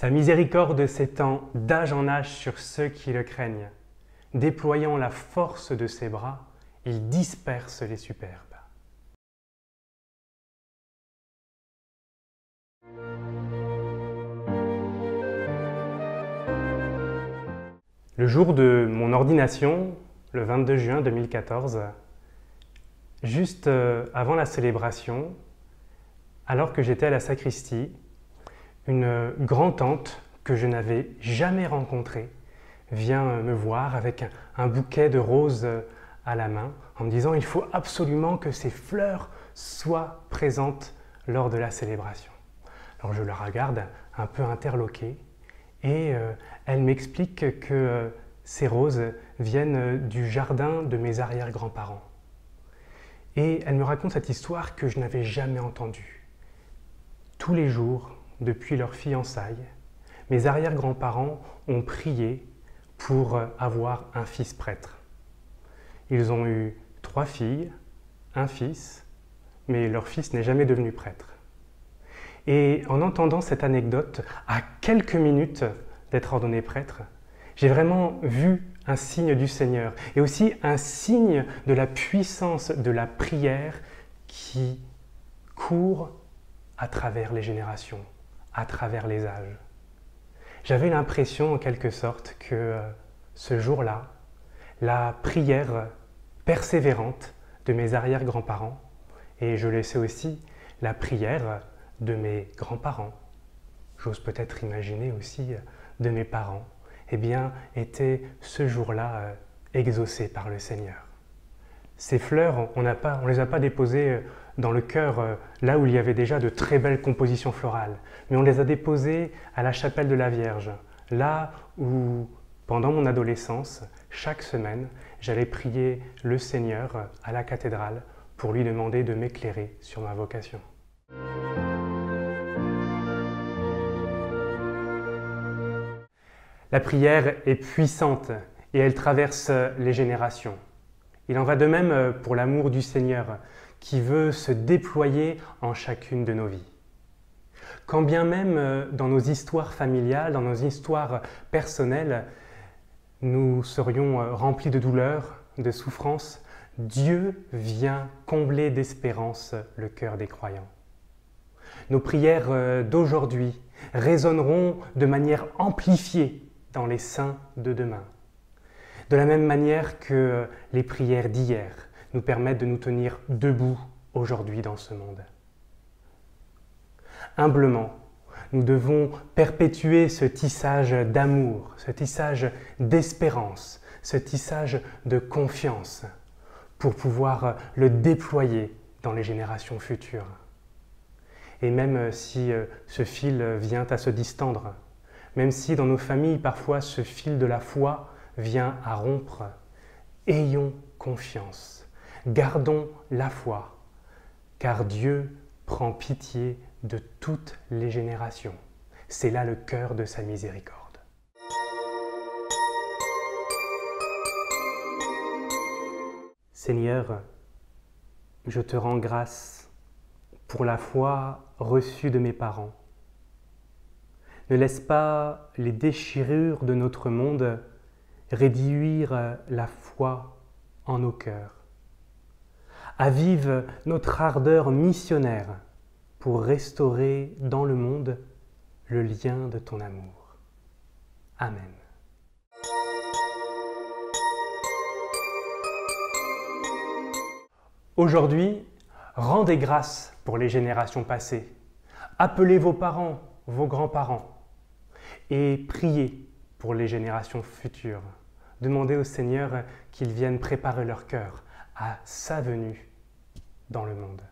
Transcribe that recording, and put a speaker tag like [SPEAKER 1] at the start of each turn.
[SPEAKER 1] Sa miséricorde s'étend d'âge en âge sur ceux qui le craignent. Déployant la force de ses bras, il disperse les superbes. Le jour de mon ordination, le 22 juin 2014, juste avant la célébration, alors que j'étais à la sacristie, une grand-tante que je n'avais jamais rencontrée vient me voir avec un bouquet de roses à la main en me disant « Il faut absolument que ces fleurs soient présentes lors de la célébration ». Alors je la regarde un peu interloquée et elle m'explique que ces roses viennent du jardin de mes arrière-grands-parents. Et elle me raconte cette histoire que je n'avais jamais entendue. Tous les jours, depuis leur fiançailles, mes arrière-grands-parents ont prié pour avoir un fils prêtre. Ils ont eu 3 filles, un fils, mais leur fils n'est jamais devenu prêtre. Et en entendant cette anecdote, à quelques minutes d'être ordonné prêtre, j'ai vraiment vu un signe du Seigneur et aussi un signe de la puissance de la prière qui court à travers les générations, à travers les âges. J'avais l'impression en quelque sorte que ce jour-là, la prière persévérante de mes arrière-grands-parents, et je le sais aussi, la prière de mes grands-parents, j'ose peut-être imaginer aussi de mes parents, eh bien, était ce jour-là exaucée par le Seigneur. Ces fleurs, on ne les a pas déposées dans le cœur, là où il y avait déjà de très belles compositions florales, mais on les a déposées à la chapelle de la Vierge, là où, pendant mon adolescence, chaque semaine, j'allais prier le Seigneur à la cathédrale pour lui demander de m'éclairer sur ma vocation. La prière est puissante et elle traverse les générations. Il en va de même pour l'amour du Seigneur qui veut se déployer en chacune de nos vies. Quand bien même dans nos histoires familiales, dans nos histoires personnelles, nous serions remplis de douleurs, de souffrances, Dieu vient combler d'espérance le cœur des croyants. Nos prières d'aujourd'hui résonneront de manière amplifiée dans les saints de demain. De la même manière que les prières d'hier nous permettent de nous tenir debout aujourd'hui dans ce monde. Humblement, nous devons perpétuer ce tissage d'amour, ce tissage d'espérance, ce tissage de confiance pour pouvoir le déployer dans les générations futures. Et même si ce fil vient à se distendre, même si dans nos familles parfois ce fil de la foi vient à rompre, ayons confiance, gardons la foi, car Dieu prend pitié de toutes les générations. C'est là le cœur de sa miséricorde. Seigneur, je te rends grâce pour la foi reçue de mes parents. Ne laisse pas les déchirures de notre monde réduire la foi en nos cœurs. Avive notre ardeur missionnaire pour restaurer dans le monde le lien de ton amour. Amen. Aujourd'hui, rendez grâce pour les générations passées. Appelez vos parents, vos grands-parents et priez pour les générations futures. Demandez au Seigneur qu'il vienne préparer leur cœur à sa venue dans le monde.